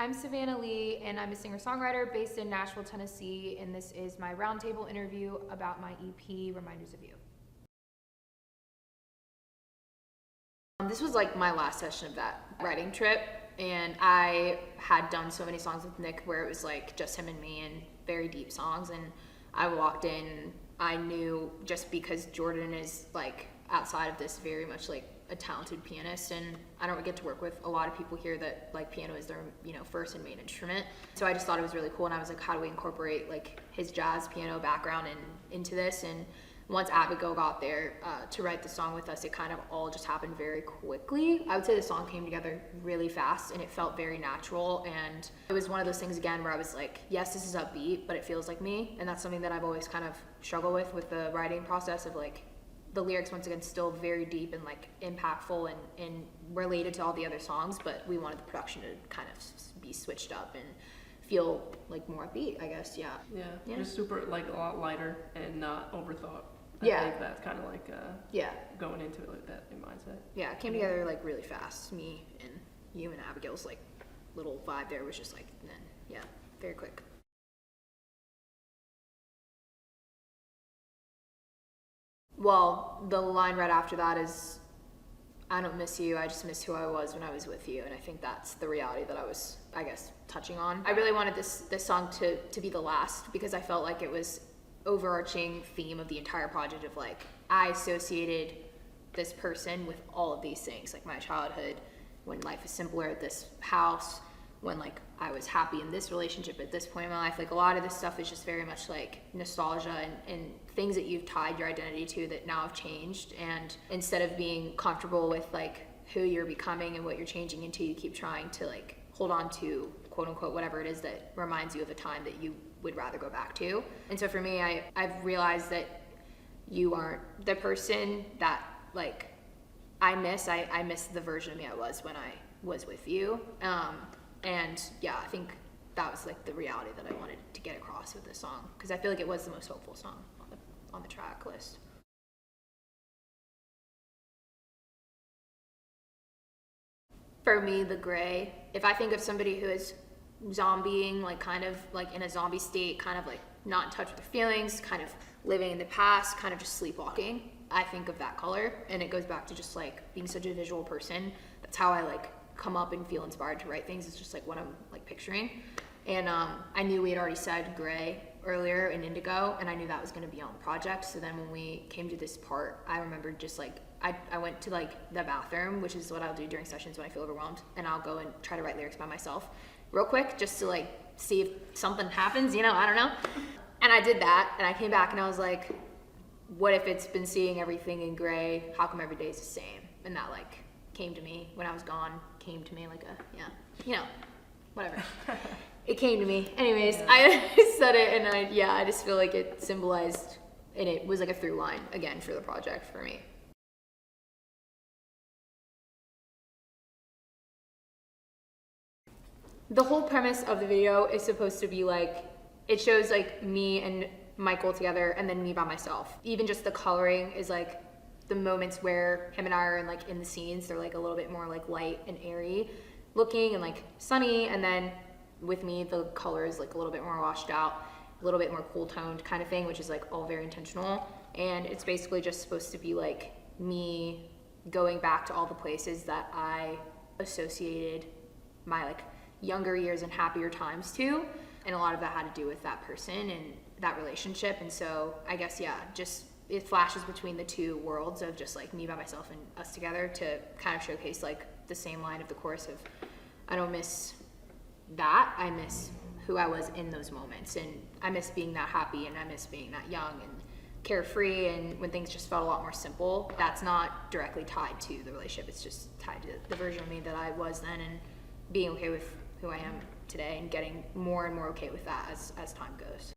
I'm Savanna Leigh, and I'm a singer-songwriter based in Nashville, Tennessee, and this is my roundtable interview about my EP, Reminders of You. This was like my last session of that writing trip, and I had done so many songs with Nick where it was like just him and me and very deep songs, and I walked in, I knew just because Dreaden is like outside of this very much like a talented pianist, and I don't get to work with a lot of people here that like piano is their first and main instrument. So I just thought it was really cool, and I was like, how do we incorporate like his jazz piano background into this? And once Abigail got there to write the song with us, it kind of all just happened very quickly. I would say the song came together really fast, and it felt very natural, and it was one of those things again where I was like, yes, this is upbeat, but it feels like me, and that's something that I've always kind of struggled with the writing process of like the lyrics, once again, still very deep and like impactful and related to all the other songs, but we wanted the production to kind of be switched up and feel like more upbeat, I guess. Yeah, just super like a lot lighter and not overthought. I think that's kind of like going into it like that in mindset. Yeah, it came together like really fast. Me and you and Abigail's like little vibe there was just like, then very quick. Well, the line right after that is, I don't miss you, I just miss who I was when I was with you. And I think that's the reality that I was, I guess, touching on. I really wanted this song to be the last, because I felt like it was overarching theme of the entire project of like, I associated this person with all of these things, like my childhood, when life is simpler at this house, when like I was happy in this relationship at this point in my life. Like a lot of this stuff is just very much like nostalgia and things that you've tied your identity to that now have changed, and instead of being comfortable with like who you're becoming and what you're changing into, you keep trying to like hold on to quote unquote whatever it is that reminds you of a time that you would rather go back to. And so for me, I've realized that you aren't the person that like I miss the version of me I was when I was with you. And yeah, I think that was like the reality that I wanted to get across with this song, because I feel like it was the most hopeful song on the track list. For me, the gray, if I think of somebody who is zombieing, like kind of like in a zombie state, kind of like not in touch with their feelings, kind of living in the past, kind of just sleepwalking, I think of that color. And it goes back to just like being such a visual person. That's how I like come up and feel inspired to write things. It's just like what I'm like picturing. And I knew we had already said gray earlier in Indigo, and I knew that was going to be on the project. So then when we came to this part, I remember just like I went to like the bathroom, which is what I'll do during sessions when I feel overwhelmed, and I'll go and try to write lyrics by myself real quick just to like see if something happens, I don't know. And I did that, and I came back and I was like, what if it's been seeing everything in gray? How come every day is the same? And that like came to me when I was gone, came to me like whatever. It came to me. Anyways, I said it, and I just feel like it symbolized, and it was like a through line again for the project for me. The whole premise of the video is supposed to be like, it shows like me and Michael together and then me by myself. Even just the coloring is like the moments where him and I are in the scenes, they're like a little bit more like light and airy looking and like sunny, and then with me the color is like a little bit more washed out, a little bit more cool toned kind of thing, which is like all very intentional. And it's basically just supposed to be like me going back to all the places that I associated my like younger years and happier times to, and a lot of that had to do with that person and that relationship. And so I guess just it flashes between the two worlds of just like me by myself and us together to kind of showcase like the same line of the chorus of, I don't miss that, I miss who I was in those moments, and I miss being that happy, and I miss being that young and carefree, and when things just felt a lot more simple. That's not directly tied to the relationship, it's just tied to the version of me that I was then, and being okay with who I am today and getting more and more okay with that as time goes.